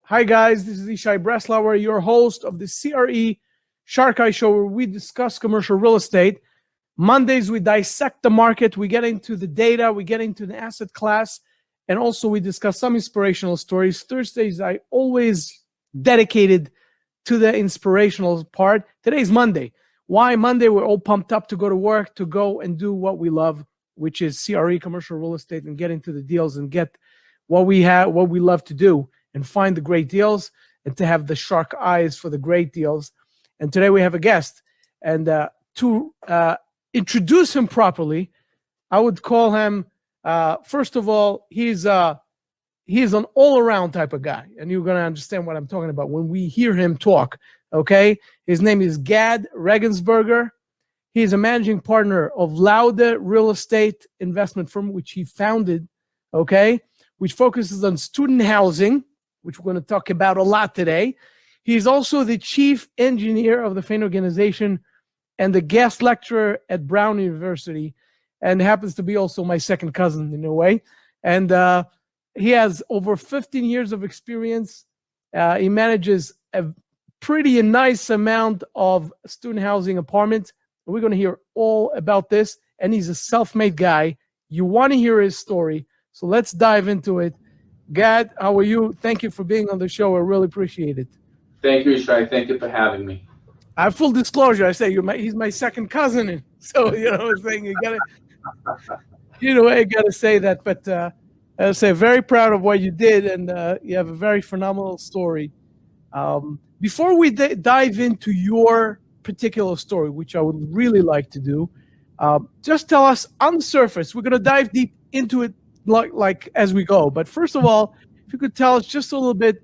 Hi guys, this is Ishai Breslauer, your host of the CRE SharkEye show, where we discuss commercial real estate. Mondays, we dissect the market, we get into the data, we get into the asset class, and also we discuss some inspirational stories. Thursdays, I always dedicated to the inspirational part. Today's Monday. Why Monday? We're all pumped up to go to work, to go and do what we love, which is CRE, commercial real estate, and get into the deals and get what we have, what we love to do, and find the great deals, and to have the shark eyes for the great deals. And today we have a guest, and to introduce him properly, I would call him, first of all, he's an all-around type of guy, and you're going to understand what I'm talking about when we hear him talk, okay? His name is Gad Regensburger. He's a managing partner of Laude real estate investment firm, which he founded, okay, which focuses on student housing, which we're going to talk about a lot today. He's also the chief engineer of the Fane Organization and the guest lecturer at Brown University, and happens to be also my second cousin in a way. And he has over 15 years of experience. He manages a pretty nice amount of student housing apartments. We're going to hear all about this, and he's a self-made guy. You want to hear his story, so let's dive into it. Gad, how are you? Thank you for being on the show. I really appreciate it. Thank you, Ishai. Thank you for having me. I have full disclosure. I say he's my second cousin, and so I'm saying you gotta, I gotta say that. But I say very proud of what you did, and you have a very phenomenal story. Before we dive into your particular story, which I would really like to do, just tell us on the surface. We're gonna dive deep into it like as we go. But first of all, if you could tell us just a little bit,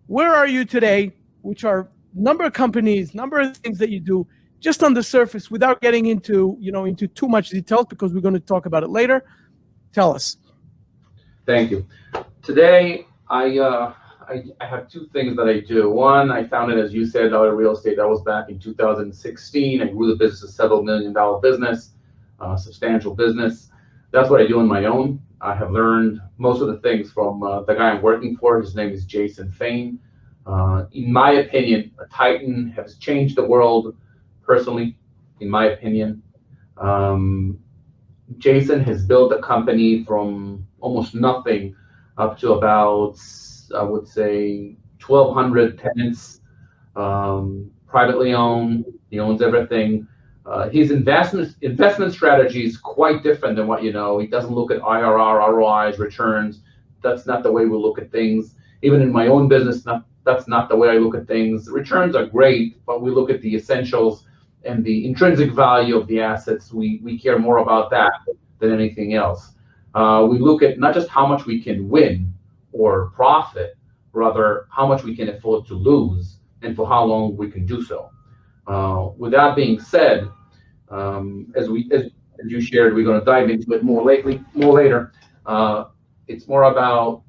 where are you today? Which are number of companies, number of things that you do, just on the surface, without getting into into too much details, because we're going to talk about it later. Tell us. Thank you. Today, I have two things that I do. One, I founded, as you said, Laude Real Estate. That was back in 2016. I grew the business to several $million business, substantial business. That's what I do on my own. I have learned most of the things from the guy I'm working for. His name is Jason Fane. In my opinion, a Titan has changed the world personally, in my opinion. Jason has built a company from almost nothing up to about, I would say, 1,200 tenants, privately owned. He owns everything. His investment strategy is quite different than what you know. He doesn't look at IRR, ROIs, returns. That's not the way we look at things. Even in my own business, that's not the way I look at things. The returns are great, but we look at the essentials and the intrinsic value of the assets. We care more about that than anything else. We look at not just how much we can win or profit, rather how much we can afford to lose and for how long we can do so. With that being said, as you shared, we're going to dive into it more later. It's more about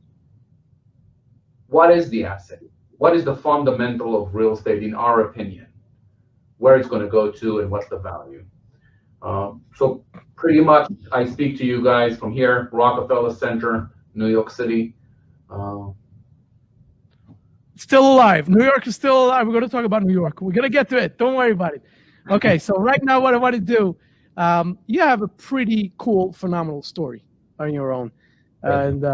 what is the asset? What is the fundamental of real estate, in our opinion? Where it's going to go to and what's the value? So pretty much, I speak to you guys from here, Rockefeller Center, New York City. Still alive. New York is still alive. We're going to talk about New York. We're going to get to it. Don't worry about it. Okay, so right now what I want to do, you have a pretty cool, phenomenal story on your own. And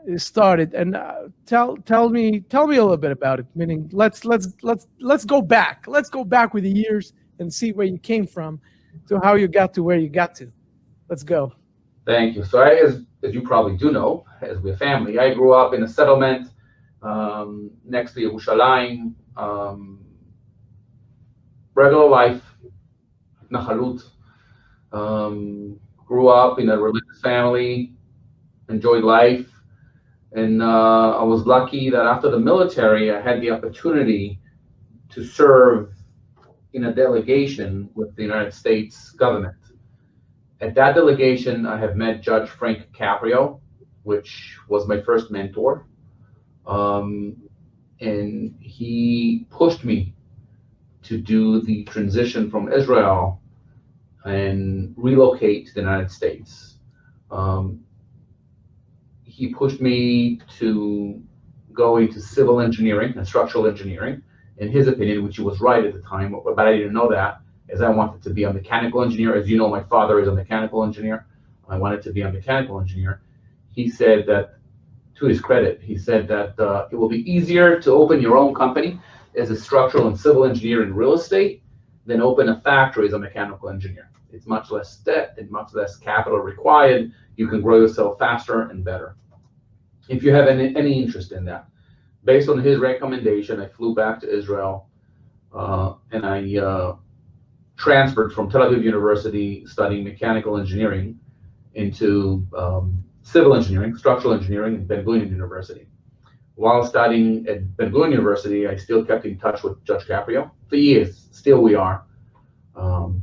it started. And tell me a little bit about it. Meaning, let's go back. Let's go back with the years and see where you came from to how you got to where you got to. Let's go. Thank you. So as you probably do know, as we're family, I grew up in a settlement next to Yerushalayim, regular life, Nachalut. Grew up in a religious family, enjoyed life, and I was lucky that after the military, I had the opportunity to serve in a delegation with the United States government. At that delegation, I have met Judge Frank Caprio, which was my first mentor. And he pushed me to do the transition from Israel and relocate to the United States. He pushed me to go into civil engineering and structural engineering, in his opinion, which he was right at the time, but I didn't know that, as I wanted to be a mechanical engineer. As you know, my father is a mechanical engineer. I wanted to be a mechanical engineer. He said that, to his credit, he said that it will be easier to open your own company as a structural and civil engineer in real estate than open a factory as a mechanical engineer. It's much less debt and much less capital required. You can grow yourself faster and better. If you have any interest in that. Based on his recommendation, I flew back to Israel and I transferred from Tel Aviv University studying mechanical engineering into civil engineering, structural engineering at Ben Gurion University. While studying at Ben Gurion University, I still kept in touch with Judge Caprio for years. Still we are,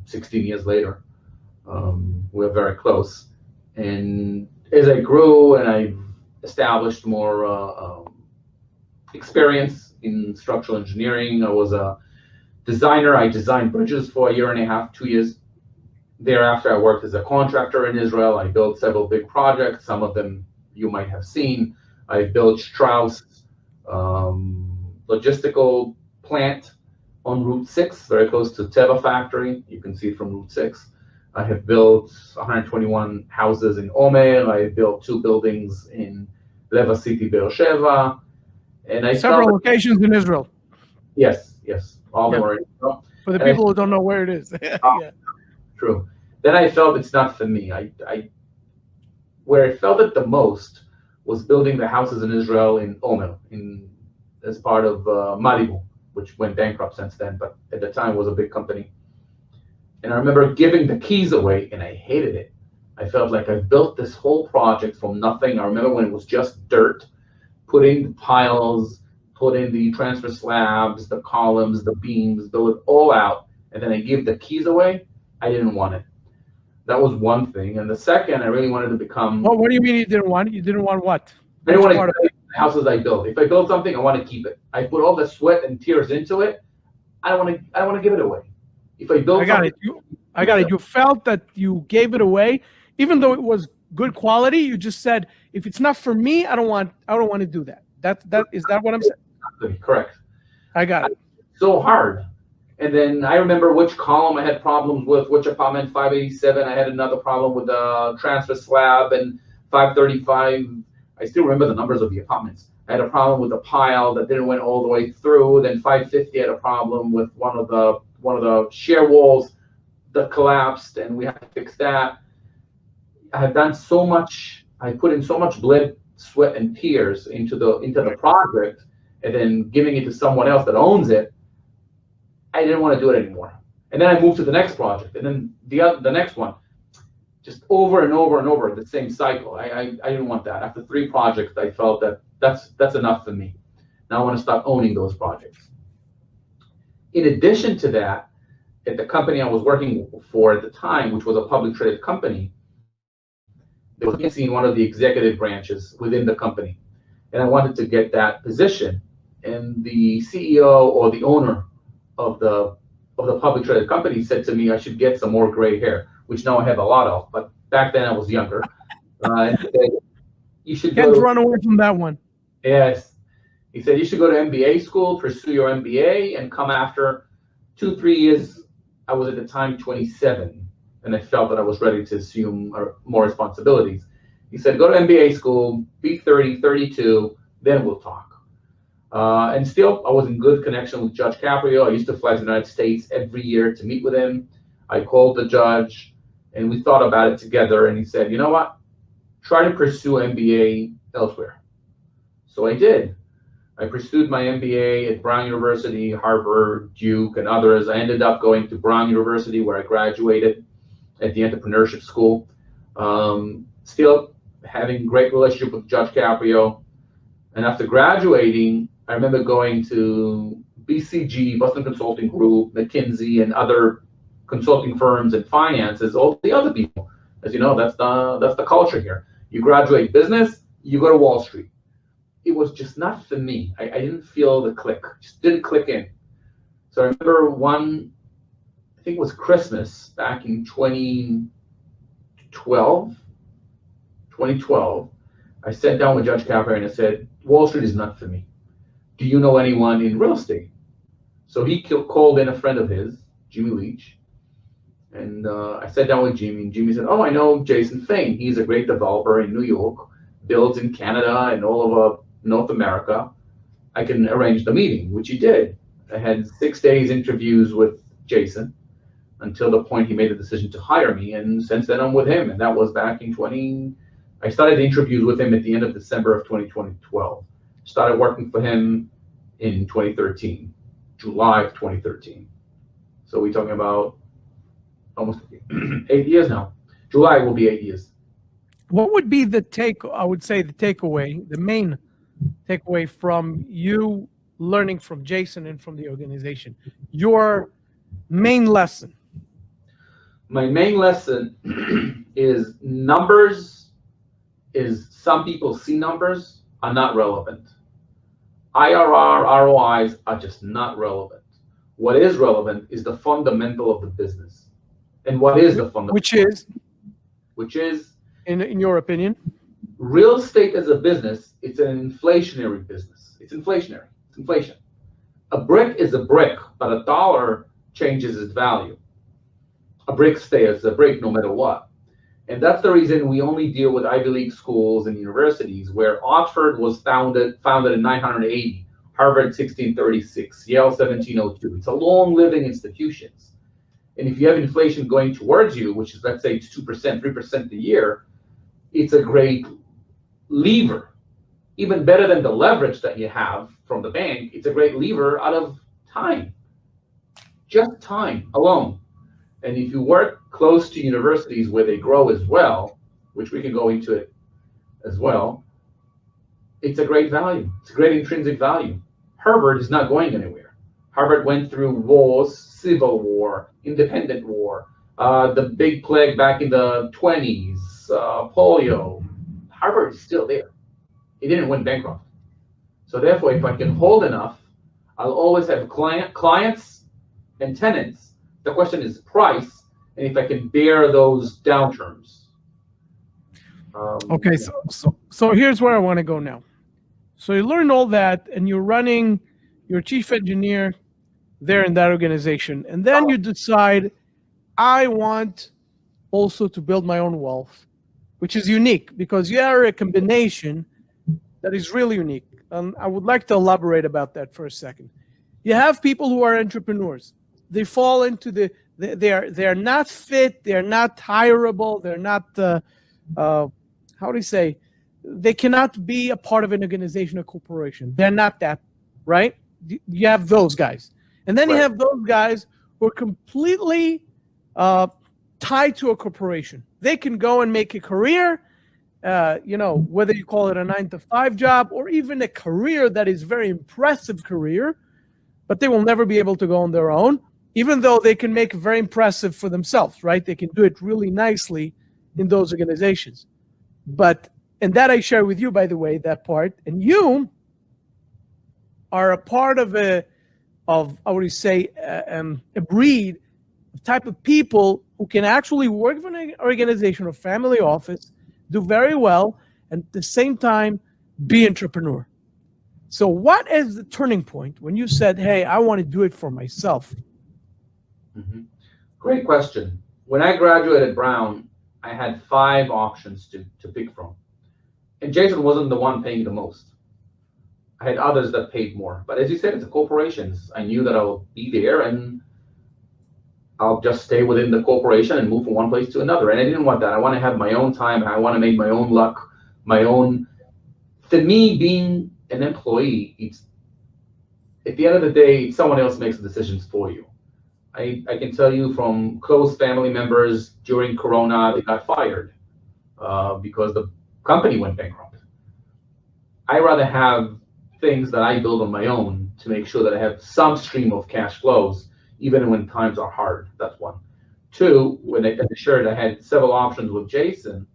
16 years later. We're very close. And as I grew and I established more experience in structural engineering, I was a designer. I designed bridges for a year and a half, 2 years. Thereafter, I worked as a contractor in Israel. I built several big projects. Some of them you might have seen. I built Strauss logistical plant on Route 6, very close to Teva factory. You can see it from Route 6. I have built 121 houses in Omer. I built 2 buildings in Leva City, Beersheba. And I several locations in Israel. Yes, all of them are in Israel. For the people who don't know where it is. Yeah. True. Then I felt it's not for me. Where I felt it the most was building the houses in Israel in Omer, as part of Malibu, which went bankrupt since then, but at the time was a big company. And I remember giving the keys away, and I hated it. I felt like I built this whole project from nothing. I remember when it was just dirt, putting the piles, putting the transfer slabs, the columns, the beams, build it all out, and then I give the keys away. I didn't want it. That was one thing. And the second, I really wanted to become... Well, what do you mean you didn't want it? You didn't want what? I didn't want to keep the houses I built. If I build something, I want to keep it. I put all the sweat and tears into it. I don't want to give it away. If I build something... I got it. You felt that you gave it away, even though it was good quality. You just said, if it's not for me, I don't want to do that. Is that what I'm saying? Correct. I got it. So hard. And then I remember which column I had problems with, which apartment, 587. I had another problem with the transfer slab, and 535. I still remember the numbers of the apartments. I had a problem with the pile that didn't went all the way through. Then 550 had a problem with one of the shear walls that collapsed, and we had to fix that. I had done so much. I put in so much blood, sweat, and tears into the project, and then giving it to someone else that owns it. I didn't want to do it anymore. And then I moved to the next project, and then the next one, just over and over and over the same cycle. I didn't want that. After 3 projects, I felt that that's enough for me. Now I want to start owning those projects. In addition to that, at the company I was working for at the time, which was a public traded company, there was a vacancy in one of the executive branches within the company, and I wanted to get that position. And the CEO or the owner of the public traded company said to me I should get some more gray hair, which now I have a lot of, but back then I was younger. And he said, you should Can't run away from that one. Yes. He said, you should go to MBA school, pursue your MBA, and come after 2-3 years. I was at the time 27, and I felt that I was ready to assume more responsibilities. He said, go to MBA school, be 30, 32, then we'll talk. And still, I was in good connection with Judge Caprio. I used to fly to the United States every year to meet with him. I called the judge, and we thought about it together. And he said, you know what? Try to pursue MBA elsewhere. So I did. I pursued my MBA at Brown University, Harvard, Duke, and others. I ended up going to Brown University, where I graduated at the entrepreneurship school. Still having great relationship with Judge Caprio. And after graduating, I remember going to BCG, Boston Consulting Group, McKinsey, and other consulting firms and finances, all the other people. As you know, that's the culture here. You graduate business, you go to Wall Street. It was just not for me. I didn't feel the click, just didn't click in. So I remember I think it was Christmas back in 2012. I sat down with Judge Capper and I said, Wall Street is not for me. Do you know anyone in real estate? So he called in a friend of his, Jimmy Leach, and I sat down with Jimmy, and Jimmy said, oh, I know Jason Fane. He's a great developer in New York, builds in Canada and all over North America. I can arrange the meeting, which he did. I had 6 days interviews with Jason until the point he made the decision to hire me, and since then I'm with him, and that was back in I started the interviews with him at the end of December of 2012. Started working for him in 2013, July of 2013. So we're talking about almost 8 years now. July will be 8 years. What would be the takeaway, the main takeaway from you learning from Jason and from the organization? Your main lesson? My main lesson is numbers is some people see numbers are not relevant. IRR, ROIs are just not relevant. What is relevant is the fundamental of the business. And what is the fundamental? Which is, in your opinion? Real estate as a business, it's an inflationary business. It's inflationary. It's inflation. A brick is a brick, but a dollar changes its value. A brick stays a brick no matter what. And that's the reason we only deal with Ivy League schools and universities, where Oxford was founded in 980, Harvard 1636, Yale 1702. It's a long living institutions. And if you have inflation going towards you, which is, let's say, 2%, 3% a year, it's a great lever. Even better than the leverage that you have from the bank, it's a great lever out of time. Just time alone. And if you work close to universities where they grow as well, which we can go into it as well, it's a great value. It's a great intrinsic value. Harvard is not going anywhere. Harvard went through wars, Civil War, Independent War, the big plague back in the 20s, polio. Harvard is still there. It didn't went bankrupt. So therefore, if I can hold enough, I'll always have clients and tenants. The question is price, and if I can bear those downturns. Okay, so here's where I want to go now. So you learned all that, and you're chief engineer there in that organization, and then you decide, I want also to build my own wealth, which is unique because you are a combination that is really unique. I would like to elaborate about that for a second. You have people who are entrepreneurs. They fall into they're not fit, they're not hireable, they're not, how do you say, they cannot be a part of an organization or corporation. They're not that, right? You have those guys. And then you have those guys who are completely tied to a corporation. They can go and make a career, whether you call it a 9-to-5 job or even a career that is very impressive career, but they will never be able to go on their own, even though they can make it very impressive for themselves, right? They can do it really nicely in those organizations. And that I share with you, by the way, that part. And you are a part of a breed, a type of people who can actually work for an organization or family office, do very well, and at the same time be entrepreneur. So what is the turning point when you said, hey, I want to do it for myself? Mm-hmm. Great question. When I graduated Brown, I had 5 options to pick from. And Jason wasn't the one paying the most. I had others that paid more. But as you said, it's a corporation. I knew that I would be there and I'll just stay within the corporation and move from one place to another. And I didn't want that. I want to have my own time and I want to make my own luck, my own. To me, being an employee, it's at the end of the day, someone else makes the decisions for you. I can tell you from close family members during Corona, they got fired because the company went bankrupt. I rather have things that I build on my own to make sure that I have some stream of cash flows, even when times are hard. That's one. 2, when I shared, I had several options with Jason.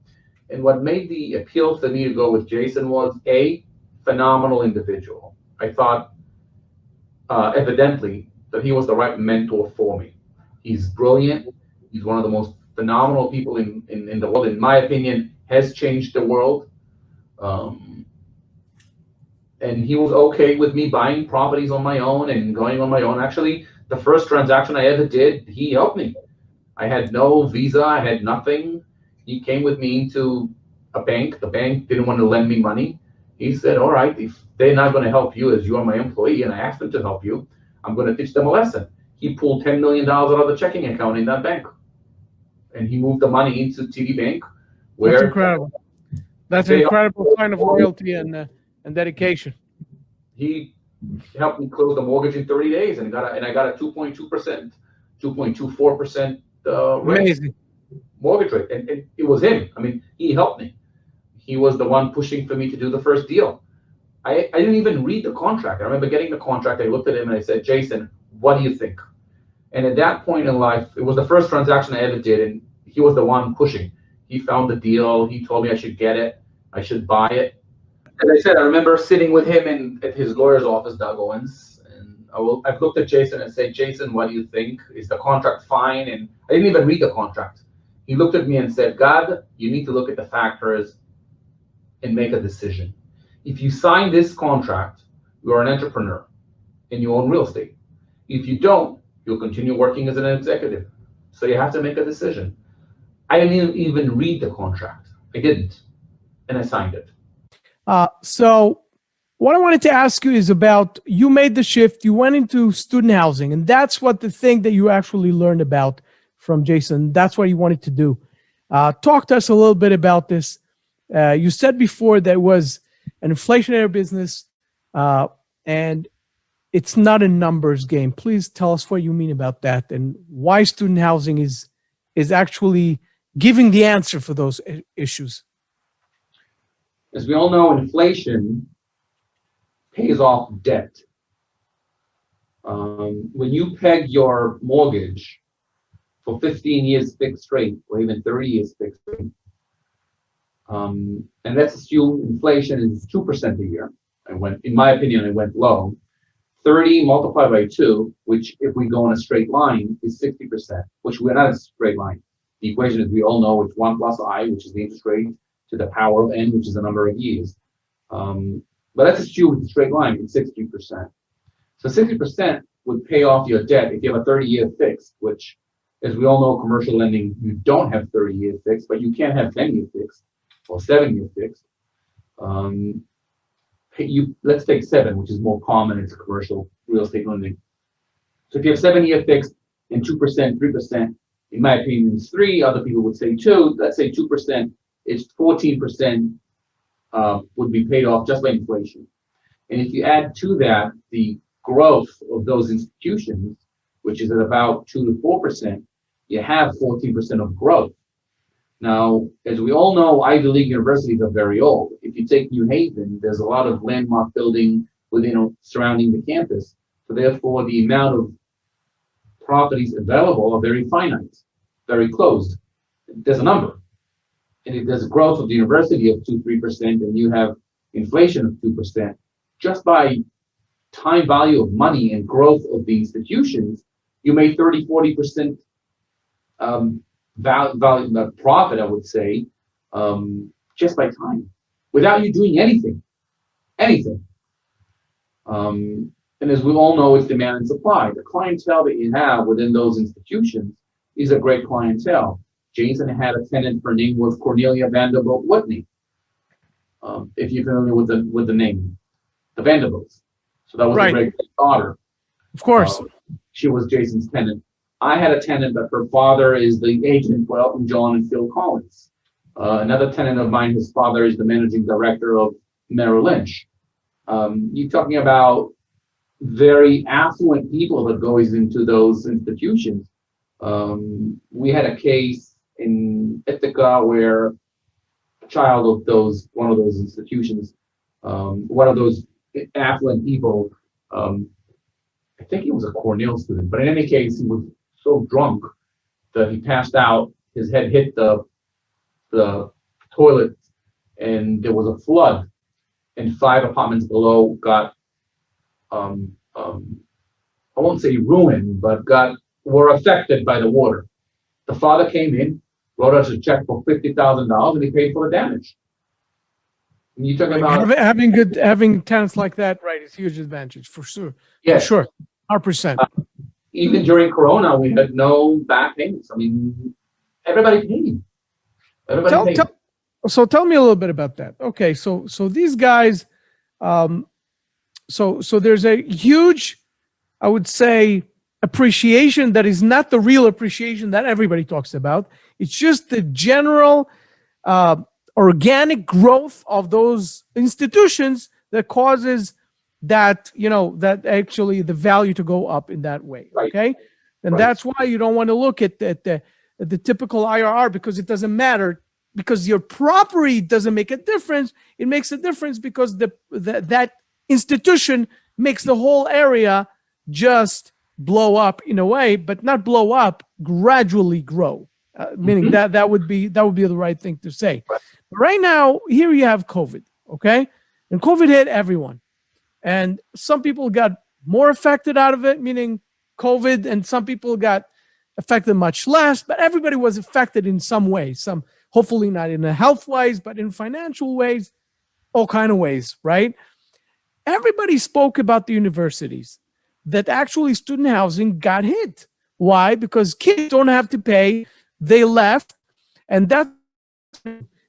And what made the appeal for me to go with Jason was a phenomenal individual. I thought, evidently, that he was the right mentor for me. He's brilliant. He's one of the most phenomenal people in the world. In my opinion, has changed the world. Um, and he was okay with me buying properties on my own and going on my own. Actually, the first transaction I ever did, he helped me. I had no visa, I had nothing. He came with me into a bank. The bank didn't want to lend me money. He said, all right, if they're not going to help you as you are my employee, and I asked them to help you, I'm going to teach them a lesson. He pulled $10 million out of the checking account in that bank. And he moved the money into TD Bank. Where That's incredible. That's an incredible sign of loyalty and dedication. He helped me close the mortgage in 30 days, and I got a 2.2%, 2.24% rate, Amazing. mortgage rate, and it was him. I mean, he helped me. He was the one pushing for me to do the first deal. I didn't even read the contract. I remember getting the contract. I looked at him and I said, Jason, what do you think? And at that point in life, it was the first transaction I ever did, and he was the one pushing. He found the deal. He told me I should get it. I should buy it. As I said, I remember sitting with him at his lawyer's office, Doug Owens, and I've looked at Jason and said, Jason, what do you think? Is the contract fine? And I didn't even read the contract. He looked at me and said, Gad, you need to look at the factors and make a decision. If you sign this contract, you're an entrepreneur and you own real estate. If you don't, you'll continue working as an executive. So you have to make a decision. I didn't even read the contract. I didn't. And I signed it. So what I wanted to ask you is about, you made the shift, you went into student housing, and that's what the thing that you actually learned about from Jason. That's what you wanted to do. Talk to us a little bit about this. You said before that it was an inflationary business, and it's not a numbers game. Please tell us what you mean about that and why student housing is actually giving the answer for those issues. As we all know, inflation pays off debt. When you peg your mortgage for 15 years fixed rate, or even 30 years fixed rate, and let's assume inflation is 2% a year. In my opinion, it went low. 30 multiplied by 2, which if we go in a straight line, is 60%, which we're not in a straight line. The equation, as we all know, is 1 plus I, which is the interest rate, to the power of n, which is the number of years. But let's assume it's a straight line, it's 60%. So 60% would pay off your debt if you have a 30-year fixed, which, as we all know, commercial lending, you don't have 30-year fixed, but you can have 10-year fixed or 7-year fixed. Let's take 7, which is more common in commercial real estate lending. So if you have 7-year fixed and 2%, 3%, in my opinion, it's 3. Other people would say 2. Let's say 2%. It's 14% would be paid off just by inflation. And if you add to that the growth of those institutions, which is at about 2 to 4%, you have 14% of growth. Now, as we all know, Ivy League universities are very old. If you take New Haven, there's a lot of landmark building surrounding the campus. So therefore, the amount of properties available are very finite, very closed. There's a number. And if there's a growth of the university of 2-3%, and you have inflation of 2%, just by time value of money and growth of the institutions, you made 30-40% profit, I would say, just by time, without you doing anything. And as we all know, it's demand and supply. The clientele that you have within those institutions is a great clientele. Jason had a tenant, her name was Cornelia Vanderbilt Whitney. If you're familiar with the name, the Vanderbilts. So that was right. A great daughter. Of course. She was Jason's tenant. I had a tenant that her father is the agent for Elton John and Phil Collins. Another tenant of mine, his father is the managing director of Merrill Lynch. You're talking about very affluent people that goes into those institutions. We had a case in Ithaca where a child of one of those institutions, one of those affluent people, I think he was a Cornell student, but in any case, he was so drunk that he passed out. His head hit the toilet, and there was a flood, and 5 apartments below got, I won't say ruined, but were affected by the water. The father came in, wrote us a check for $50,000, and he paid for the damage. You're talking Right. about Having tenants like that, right, is a huge advantage for sure. yes. For sure, 100%. Even during Corona, we had no back payments. I mean, everybody paid. Everybody paid. So tell me a little bit about that. Okay, so these guys, so there's a huge, I would say, appreciation that is not the real appreciation that everybody talks about. It's just the general organic growth of those institutions that causes that, that actually the value to go up in that way. Right. Okay. And Right. that's why you don't want to look at the typical IRR, because it doesn't matter, because your property doesn't make a difference. It makes a difference because that institution makes the whole area just blow up in a way, but not blow up, gradually grow. Meaning that would be the right thing to say. Right now, here you have COVID, okay? And COVID hit everyone. And some people got more affected out of it, meaning COVID, and some people got affected much less, but everybody was affected in some way. Some, hopefully not in a health ways, but in financial ways, all kind of ways, right? Everybody spoke about the universities, that actually student housing got hit. Why? Because kids don't have to pay, they left, and that's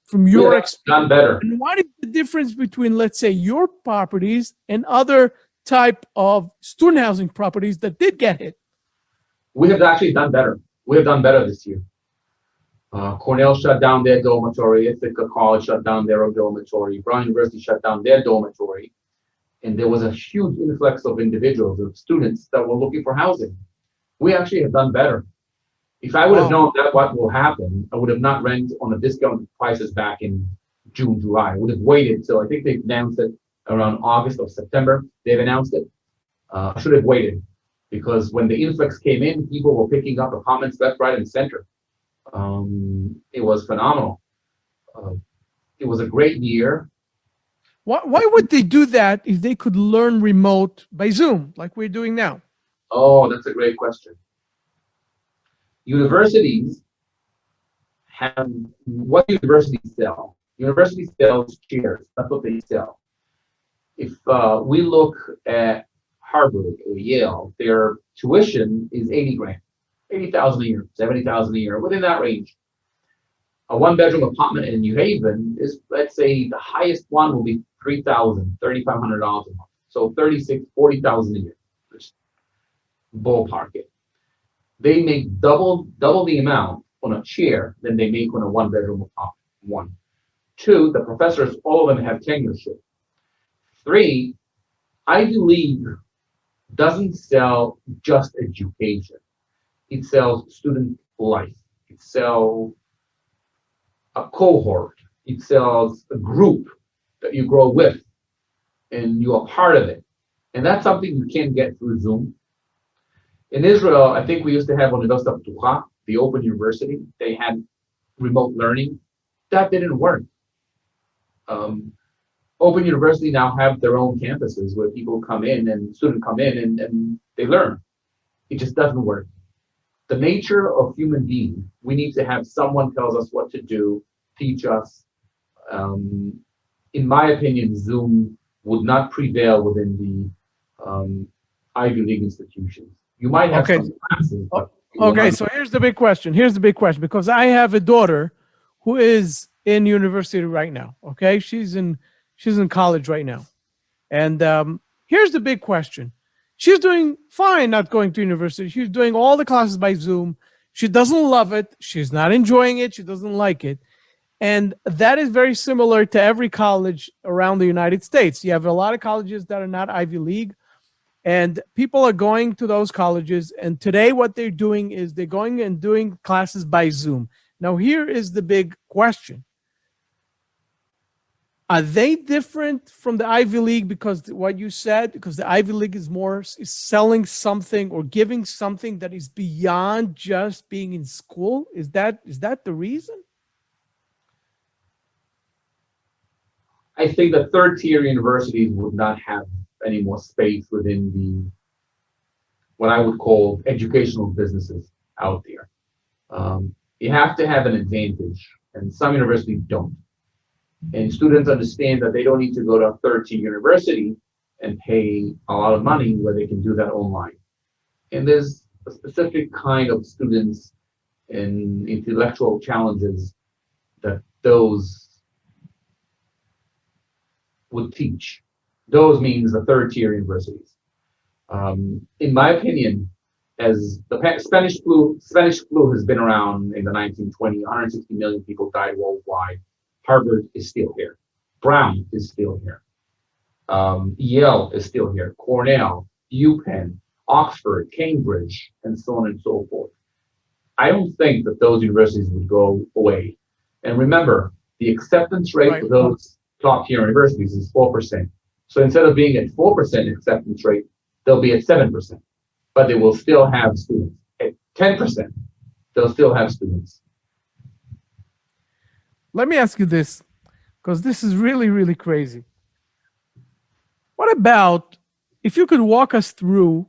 from your experience. Done better. And what is the difference between, let's say, your properties and other type of student housing properties that did get hit? We have actually done better. We have done better this year. Cornell shut down their dormitory. Ithaca College shut down their dormitory. Brown University shut down their dormitory. And there was a huge influx of individuals, of students that were looking for housing. We actually have done better. If I would have known that what will happen, I would have not rented on a discounted prices back in June, July. I would have waited till, I think they announced it around August or September. They've announced it. I should have waited, because when the influx came in, people were picking up apartments left, right, and center. It was phenomenal. It was a great year. Why would they do that if they could learn remote by Zoom, like we're doing now? Oh, that's a great question. Universities have, what universities sell? Universities sell chairs. That's what they sell. If we look at Harvard or Yale, their tuition is 80 grand, 80,000 a year, 70,000 a year, within that range. A one-bedroom apartment in New Haven is, let's say, the highest one will be $3,000, $3,500 a month. So 36, 40,000 a year. Just ballpark it. They make double the amount on a chair than they make on a one-bedroom apartment. One. Two, the professors, all of them have tenureship. Three, Ivy League doesn't sell just education. It sells student life. It sells a cohort. It sells a group that you grow with, and you are part of it. And that's something you can't get through Zoom. In Israel, I think we used to have University Ptucha, the open university. They had remote learning. That didn't work. Open university now have their own campuses where people come in and students come in and they learn. It just doesn't work. The nature of human being, we need to have someone tells us what to do, teach us. In my opinion, Zoom would not prevail within the Ivy League institutions. You might have some classes, but okay, so here's the big question. Because I have a daughter who is in university right now. Okay, she's in college right now, and here's the big question. She's doing fine not going to university. She's doing all the classes by Zoom. She doesn't love it. She's not enjoying it. She doesn't like it. And that is very similar to every college around the United States. You have a lot of colleges that are not Ivy League, and people are going to those colleges. And today what they're doing is they're going and doing classes by Zoom. Now, here is the big question. Are they different from the Ivy League because what you said, because the Ivy League is selling something or giving something that is beyond just being in school? Is that the reason? I think the third tier universities would not have any more space within the, what I would call educational businesses out there. You have to have an advantage, and some universities don't. And students understand that they don't need to go to a third-tier university and pay a lot of money where they can do that online. And there's a specific kind of students and intellectual challenges that those would teach. Those means the third-tier universities. In my opinion, as the Spanish flu has been around in the 1920s, 160 million people died worldwide. Harvard is still here. Brown is still here. Yale is still here. Cornell, UPenn, Oxford, Cambridge, and so on and so forth. I don't think that those universities would go away. And remember, the acceptance rate for those top tier universities is 4%. So instead of being at 4% acceptance rate, they'll be at 7%. But they will still have students. At 10%, they'll still have students. Let me ask you this, because this is really, really crazy. What about if you could walk us through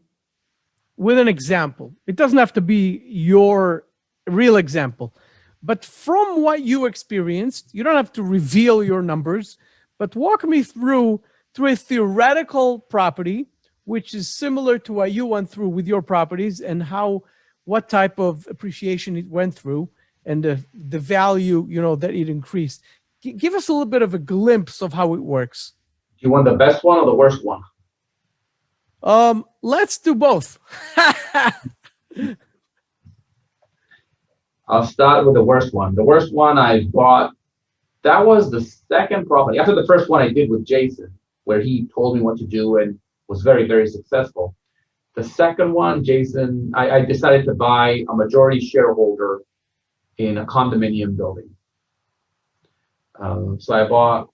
with an example? It doesn't have to be your real example, but from what you experienced, you don't have to reveal your numbers, but walk me through a theoretical property, which is similar to what you went through with your properties and what type of appreciation it went through and the value, that it increased. Give us a little bit of a glimpse of how it works. Do you want the best one or the worst one? Let's do both. I'll start with the worst one. The worst one I bought, that was the second property. After the first one I did with Jason, where he told me what to do and was very, very successful. The second one, Jason, I decided to buy a majority shareholder in a condominium building. So I bought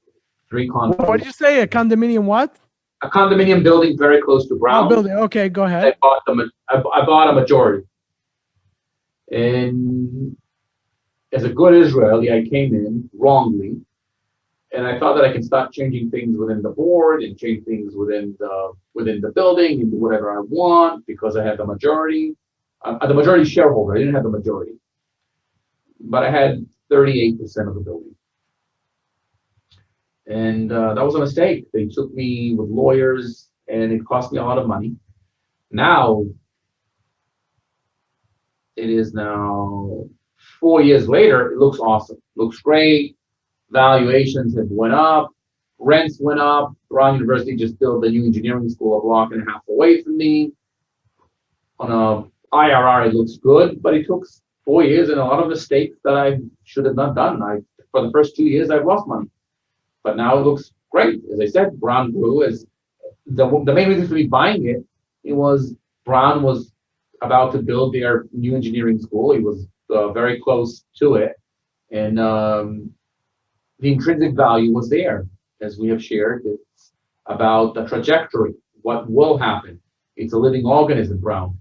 3 condos. What did you say? A condominium what? A condominium building very close to Brown. Oh, building. Okay, go ahead. I bought a majority. And as a good Israeli, I came in wrongly. And I thought that I can start changing things within the board and change things within the building and do whatever I want because I had the majority shareholder. I didn't have the majority, but I had 38% of the building. And that was a mistake. They took me with lawyers and it cost me a lot of money. Now, it is now 4 years later, it looks awesome. Looks great. Valuations have went up, rents went up. Brown University just built a new engineering school a block and a half away from me. On a IRR, it looks good, but it took 4 years and a lot of mistakes that I should have not done. For the first 2 years, I've lost money. But now it looks great. As I said, Brown grew. As the main reason for me buying it was Brown was about to build their new engineering school. It was very close to it. And the intrinsic value was there, as we have shared. It's about the trajectory, what will happen. It's a living organism, Brown.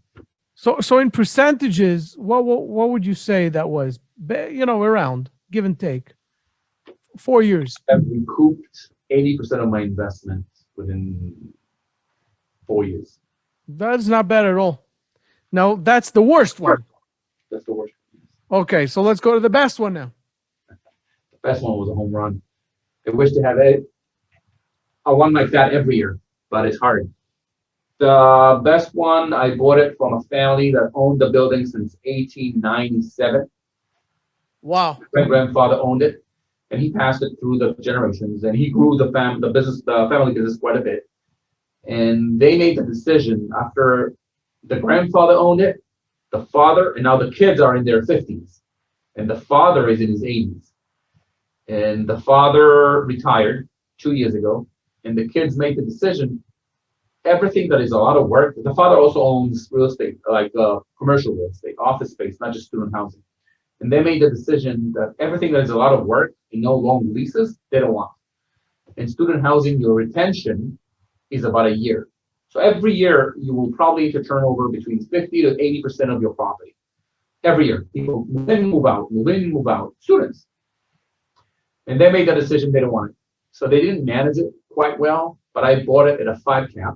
So in percentages, what would you say that was? Around, give and take, 4 years. I've recouped 80% of my investment within 4 years. That's not bad at all. Now, that's the worst one. That's the worst. Okay, so let's go to the best one now. The best one was a home run. I wish to have a one like that every year, but it's hard. The best one, I bought it from a family that owned the building since 1897. Wow. My grandfather owned it, and he passed it through the generations, and he grew the family business quite a bit. And they made the decision after the grandfather owned it, the father, and now the kids are in their 50s, and the father is in his 80s. And the father retired 2 years ago, and the kids made the decision. Everything that is a lot of work. The father also owns real estate, like commercial real estate, office space, not just student housing. And they made the decision that everything that is a lot of work and no long leases, they don't want. In student housing, your retention is about a year. So every year, you will probably to turn over between 50 to 80% of your property. Every year, people move in, move out, move in, move out, students. And they made the decision they don't want it. So they didn't manage it quite well, but I bought it at a 5 cap.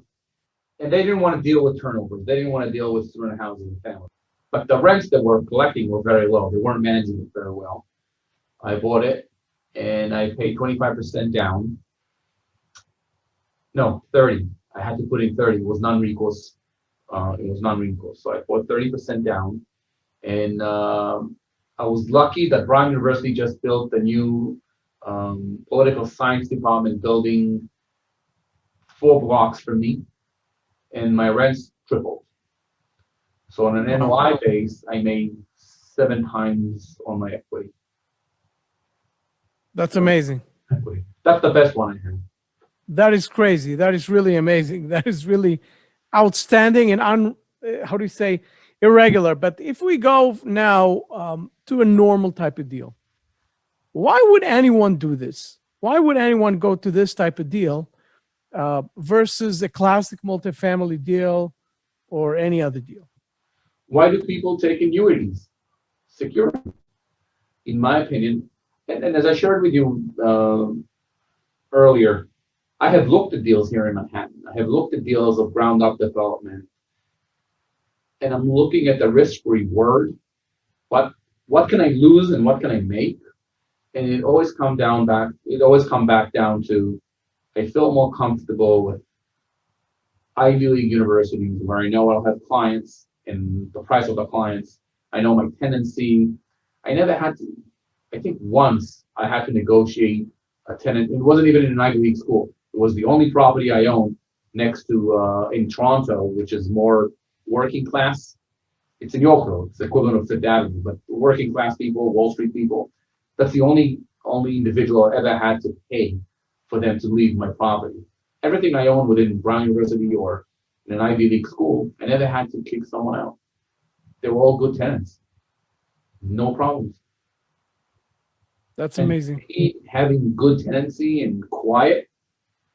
And they didn't want to deal with turnovers. They didn't want to deal with student housing and family. But the rents that we're collecting were very low. They weren't managing it very well. I bought it and I paid 25% down. No, 30. I had to put in 30. It was non-recourse. So I put 30% down, and I was lucky that Brown University just built a new political science department building 4 blocks from me, and my rents tripled. So on an NOI base, I made 7 times on my equity. That's amazing. Equity. That's the best one I have. That is crazy. That is really amazing. That is really outstanding and how do you say, irregular. But if we go now to a normal type of deal, why would anyone do this? Why would anyone go to this type of deal versus a classic multifamily deal or any other deal? Why do people take annuities? Security, in my opinion. And as I shared with you earlier, I have looked at deals here in Manhattan. I have looked at deals of ground up development. And I'm looking at the risk reward. What can I lose and what can I make? And it always come back down to, I feel more comfortable with Ivy League universities where I know I'll have clients and the price of the clients. I know my tenancy. I never had to, I think once I had to negotiate a tenant. It wasn't even in an Ivy League school. It was the only property I owned next to, in Toronto, which is more working class. It's in Yorkville. It's the equivalent of Fifth Avenue, but working class people, Wall Street people. That's the only individual I ever had to pay for them to leave my property. Everything I owned within Brown University or in an Ivy League school, I never had to kick someone out. They were all good tenants. No problems. That's amazing. Having good tenancy and quiet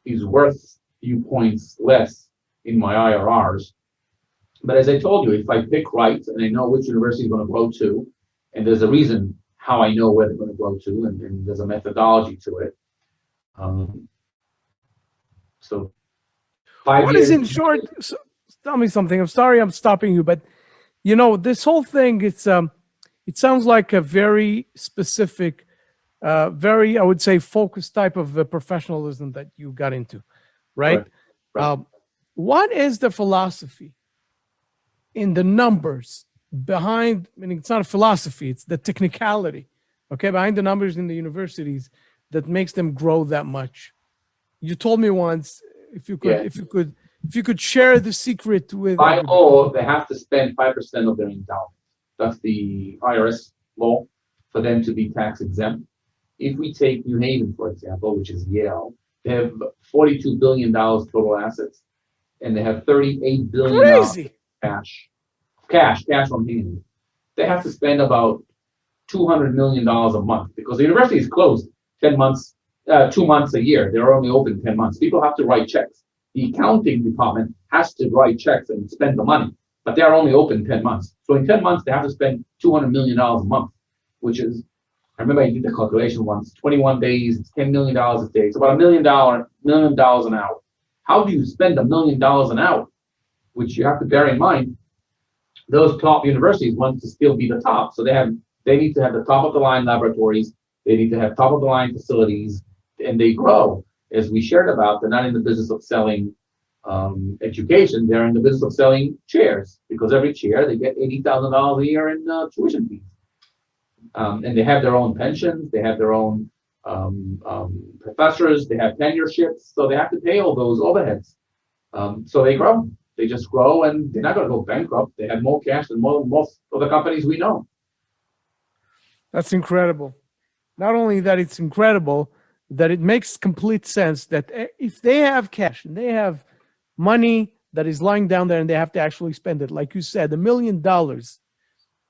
is worth a few points less in my IRRs. But as I told you, if I pick right and I know which university is going to grow to, and there's a reason how I know where they're going to grow to, and there's a methodology to it. So 5 What years. is in short? So, tell me something. I'm sorry I'm stopping you, but you know, this whole thing, it sounds like a very specific, very, I would say, focused type of professionalism that you got into, right? Right. What is the philosophy in the numbers behind, meaning it's not a philosophy, it's the technicality, okay, behind the numbers in the universities that makes them grow that much? You told me once, if you could share the secret with By everybody. law, they have to spend 5% of their endowment. That's the IRS law for them to be tax exempt. If we take New Haven, for example, which is Yale, they have $42 billion total assets, and they have $38 billion Crazy. cash on hand. They have to spend about $200 million a month because the university is closed 10 months, 2 months a year. They're only open 10 months. People have to write checks. The accounting department has to write checks and spend the money, but they're only open 10 months. So in 10 months, they have to spend $200 million a month, which is, I remember I did the calculation once, 21 days, it's $10 million a day. It's about $1 million an hour. How do you spend $1 million an hour? Which you have to bear in mind, those top universities want to still be the top. So they need to have the top of the line laboratories. They need to have top of the line facilities, and they grow. As we shared about, they're not in the business of selling education. They're in the business of selling chairs, because every chair they get $80,000 a year in tuition fees. And they have their own pensions. They have their own professors. They have tenureships. So they have to pay all those overheads. So they grow. They just grow, and they're not going to go bankrupt. They have more cash than most of the companies we know. That's incredible. Not only that, it's incredible that it makes complete sense that if they have cash and they have money that is lying down there and they have to actually spend it, like you said, $1 million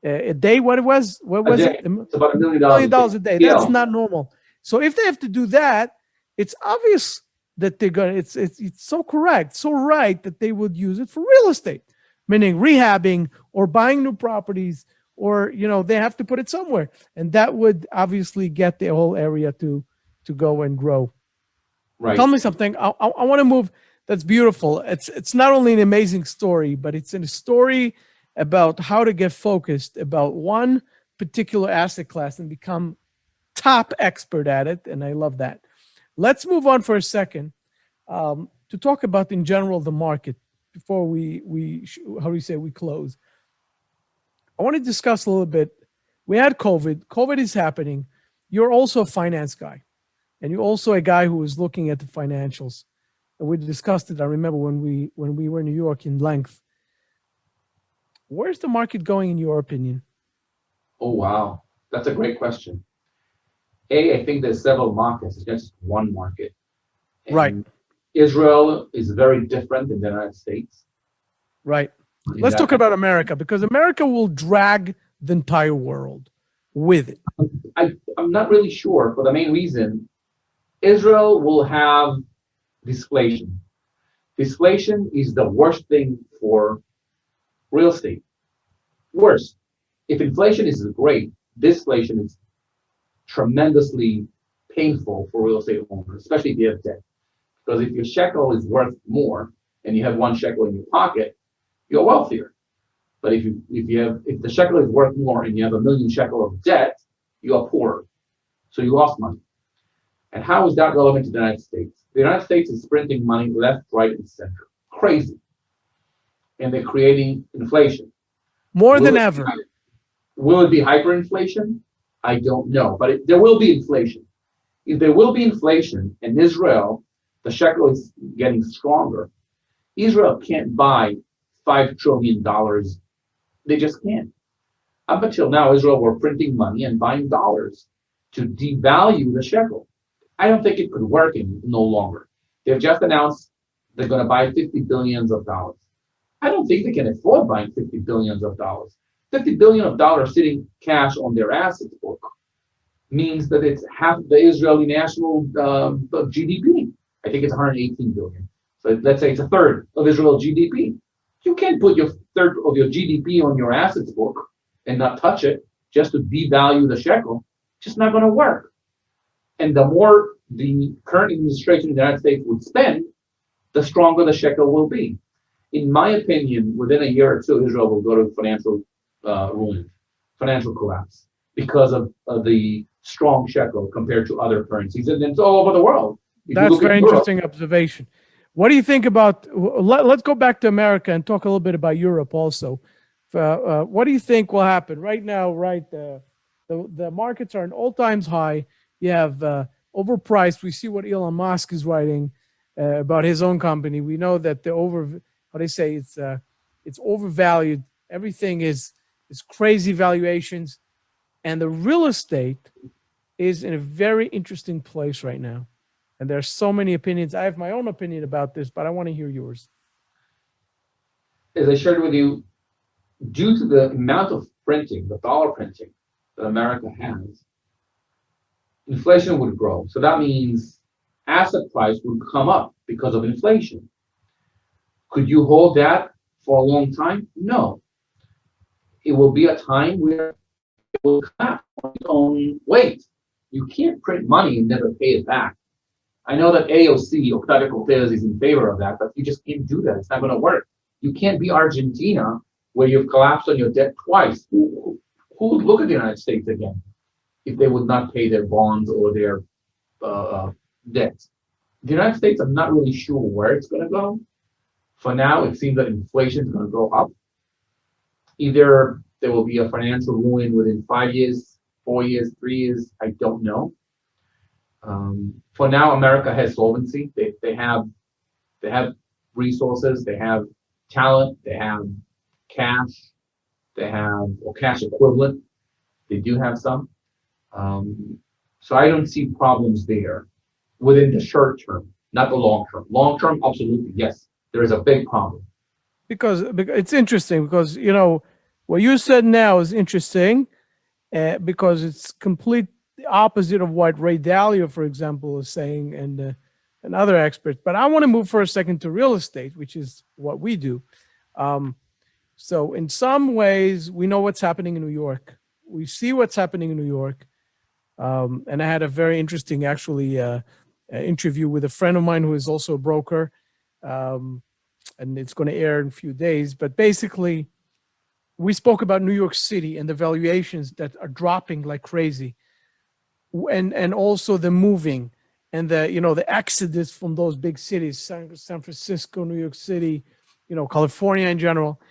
a day. What was it? It's about $1 million. $1 million a day. Yeah. That's not normal. So if they have to do that, it's obvious that they're gonna. It's so correct, so right that they would use it for real estate, meaning rehabbing or buying new properties, or they have to put it somewhere, and that would obviously get the whole area to go and grow. Right. Tell me something. I want to move. That's beautiful. It's not only an amazing story, but it's a story about how to get focused about one particular asset class and become top expert at it, and I love that. Let's move on for a second to talk about in general the market before we close. I want to discuss a little bit. We had COVID. COVID is happening. You're also a finance guy, and you're also a guy who is looking at the financials. And we discussed it. I remember when we were in New York in length. Where's the market going in your opinion? Oh, wow. That's a great question. I think there's several markets. It's not just one market. And right. Israel is very different than the United States. Right. Let's talk about America, because America will drag the entire world with it. I'm not really sure, for the main reason, Israel will have deflation. Deflation is the worst thing for real estate. Worse. If inflation is great, deflation is tremendously painful for real estate owners, especially if you have debt. Because if your shekel is worth more and you have 1 shekel in your pocket, you're wealthier. But if the shekel is worth more and you have 1 million shekel of debt, you are poorer. So you lost money. And how is that relevant to the United States? The United States is printing money left, right, and center. Crazy. And they're creating inflation. More than ever. Will it be hyperinflation? I don't know. But there will be inflation. If there will be inflation in Israel, the shekel is getting stronger. Israel can't buy $5 trillion. They just can't. Up until now, Israel were printing money and buying dollars to devalue the shekel. I don't think it could work no longer. They've just announced they're going to buy $50 billion. I don't think they can afford buying $50 billion. $50 billion sitting cash on their assets book means that it's half the Israeli national GDP. I think it's 118 billion. So let's say it's a third of Israel's GDP. You can't put your third of your GDP on your assets book and not touch it just to devalue the shekel. It's just not going to work. And the more the current administration in the United States would spend, the stronger the shekel will be. In my opinion, within a year or two, Israel will go to financial ruin, financial collapse, because of the strong shekel compared to other currencies. And it's all over the world. That's very interesting observation. What do you think about, let's go back to America and talk a little bit about Europe also. What do you think will happen right now, right? The markets are at all-time high. You have overpriced. We see what Elon Musk is writing about his own company. We know that it's overvalued. Everything is crazy valuations. And the real estate is in a very interesting place right now. And there's so many opinions. I have my own opinion about this, but I want to hear yours. As I shared with you, due to the amount of printing, the dollar printing that America has, inflation would grow. So that means asset price would come up because of inflation. Could you hold that for a long time? No. It will be a time where it will collapse on its own weight. You can't print money and never pay it back. I know that AOC, Octavio Cortez, is in favor of that, but you just can't do that. It's not going to work. You can't be Argentina, where you've collapsed on your debt twice. Who would look at the United States again if they would not pay their bonds or their debts? The United States, I'm not really sure where it's going to go. For now, it seems that inflation is going to go up. Either there will be a financial ruin within 5 years, 4 years, 3 years, I don't know. For now, America has solvency. They have resources, they have talent, they have cash, they have cash equivalent. They do have some. So I don't see problems there within the short term, not the long term. Long term, absolutely, yes, there is a big problem. Because it's interesting, because what you said now is interesting, because it's complete opposite of what Ray Dalio, for example, is saying, and other experts. But I want to move for a second to real estate, which is what we do. So in some ways, we know what's happening in New York. We see what's happening in New York. And I had a very interesting, interview with a friend of mine who is also a broker. And it's going to air in a few days. But basically, we spoke about New York City and the valuations that are dropping like crazy. and also the moving and the exodus from those big cities, San Francisco, New York City, California in general,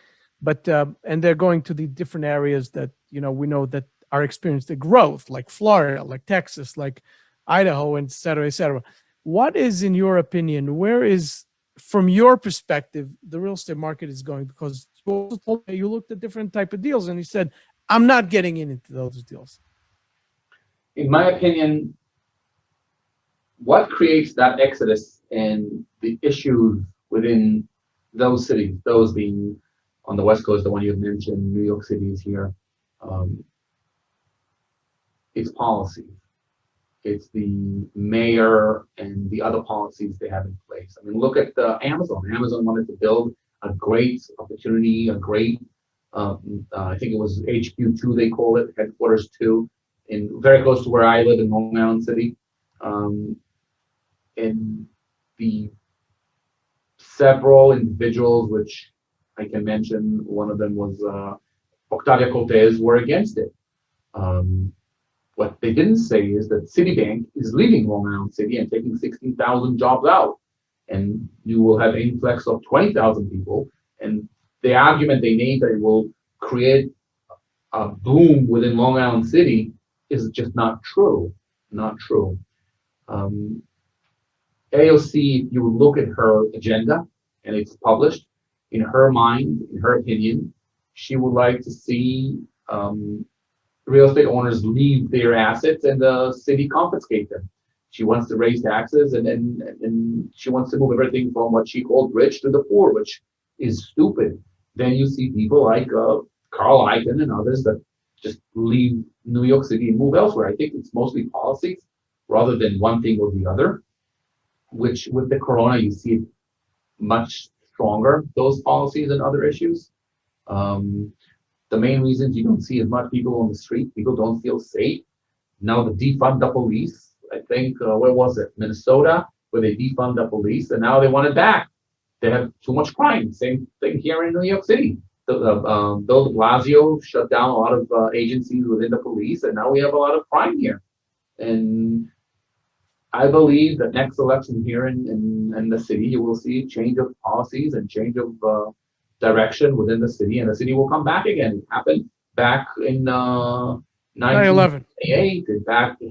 but and they're going to the different areas that we know that are experiencing the growth, like Florida, like Texas, like Idaho, and et cetera, et cetera. What is, in your opinion, where is, from your perspective, the real estate market is going? Because you also told me you looked at different type of deals and you said, I'm not getting into those deals. In my opinion, what creates that exodus and the issues within those cities, those being on the West Coast, the one you mentioned, New York City is here, it's policy. It's the mayor and the other policies they have in place. I mean, look at Amazon. Amazon wanted to build a great opportunity, a great, I think it was HQ2, they call it, headquarters 2, in very close to where I live in Long Island City. And the several individuals, which I can mention, one of them was Octavia Cortez, were against it. What they didn't say is that Citibank is leaving Long Island City and taking 16,000 jobs out, and you will have an influx of 20,000 people. And the argument they made that it will create a boom within Long Island City is just not true. Not true. AOC, if you look at her agenda, and it's published, in her mind, in her opinion, she would like to see real estate owners leave their assets and the city confiscate them. She wants to raise taxes, and she wants to move everything from what she called rich to the poor, which is stupid. Then you see people like Carl Icahn and others that just leave New York City and move elsewhere. I think it's mostly policies rather than one thing or the other, which with the corona, you see it much stronger, those policies and other issues. The main reasons you don't see as much people on the street, people don't feel safe. Now the defund the police, I think, where was it? Minnesota, where they defund the police, and now they want it back. They have too much crime. Same thing here in New York City. Bill de Blasio shut down a lot of agencies within the police, and now we have a lot of crime here. And I believe that next election here in the city, you will see change of policies and change of direction within the city, and the city will come back again. It happened back in 1998. It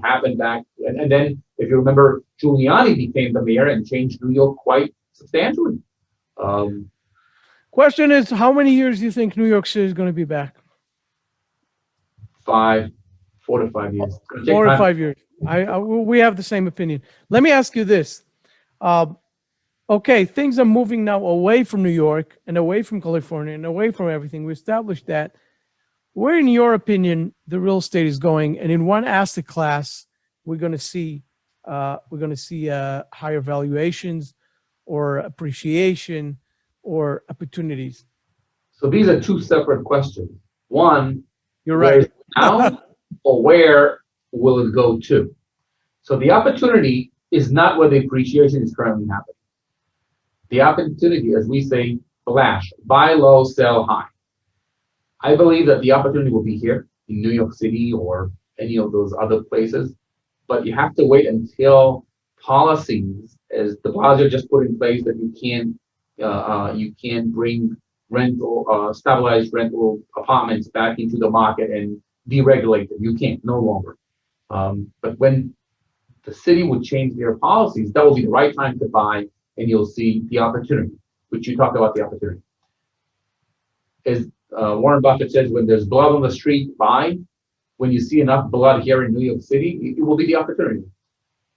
happened back, and then if you remember, Giuliani became the mayor and changed New York quite substantially. Question is, how many years do you think New York City is going to be back? 4 to 5 years. 4 to 5 years. We have the same opinion. Let me ask you this. Okay, things are moving now away from New York and away from California and away from everything. We established that. Where, in your opinion, the real estate is going, and in one asset class, we're going to see higher valuations, or appreciation, or opportunities? So these are two separate questions. One, you're where right. is it now, or where will it go to? So the opportunity is not where the appreciation is currently happening. The opportunity, as we say, flash, buy low, sell high. I believe that the opportunity will be here in New York City or any of those other places, but you have to wait until policies, as de Blasio just put in place, that you can't bring rental, stabilized rental apartments back into the market and deregulate them. You can't, no longer. But when the city would change their policies, that will be the right time to buy, and you'll see the opportunity, which you talked about the opportunity. As Warren Buffett says, when there's blood on the street, buy. When you see enough blood here in New York City, it will be the opportunity.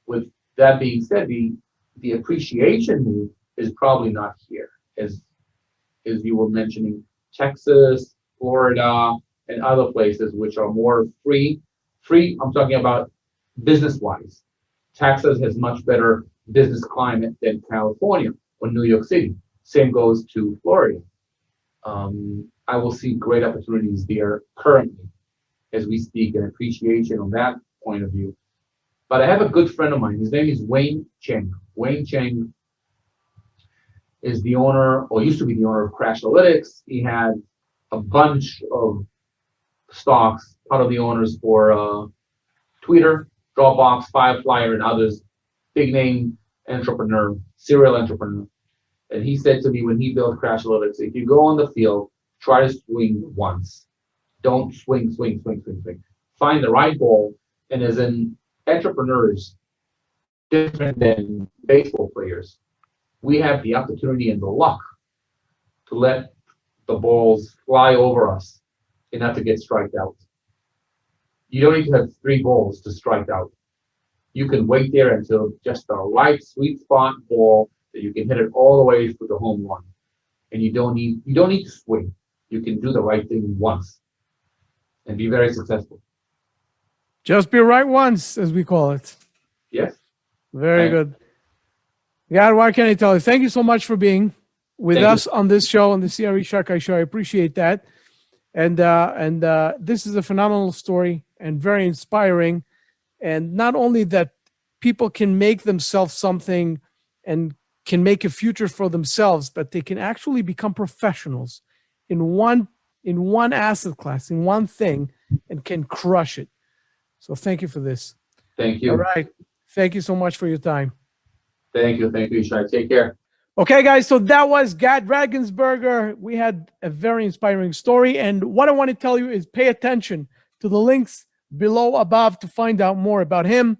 With that being said, the appreciation move is probably not here, as you were mentioning, Texas, Florida, and other places which are more free. I'm talking about business-wise. Texas has much better business climate than California or New York City. Same goes to Florida. I will see great opportunities there currently as we speak, and appreciation on that point of view. But I have a good friend of mine. His name is Wayne Cheng. Wayne Cheng is the owner, or used to be the owner, of Crashlytics. He had a bunch of stocks, part of the owners for Twitter, Dropbox, Fireflyer, and others, big name entrepreneur, serial entrepreneur. And he said to me when he built Crash Analytics, if you go on the field, try to swing once. Don't swing. Find the right ball. And as in entrepreneurs, different than baseball players, we have the opportunity and the luck to let the balls fly over us and not to get striked out. You don't need to have 3 balls to strike out. You can wait there until just the right sweet spot ball that you can hit it all the way for the home run. And you don't need to swing. You can do the right thing once and be very successful. Just be right once, as we call it. Yes. Very good. Gad, what can I tell you? Thank you so much for being with us on this show, on the CRE SharkEye show. I appreciate that. And this is a phenomenal story and very inspiring. And not only that people can make themselves something and can make a future for themselves, but they can actually become professionals in one asset class, in one thing, and can crush it. So thank you for this. Thank you. All right. Thank you so much for your time. Thank you, Shai. Take care. Okay, guys, so that was Gad Regensburger. We had a very inspiring story. And what I want to tell you is pay attention to the links below above to find out more about him.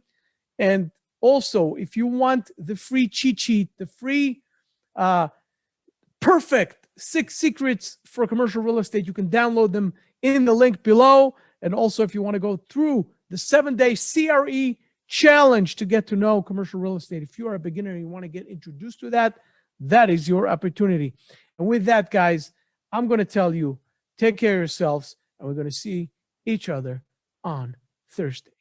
And also, if you want the free cheat sheet, the free perfect 6 secrets for commercial real estate, you can download them in the link below. And also, if you want to go through the 7-day CRE challenge to get to know commercial real estate, if you are a beginner and you want to get introduced to that, that is your opportunity. And with that, guys, I'm going to tell you, take care of yourselves, and we're going to see each other on Thursday.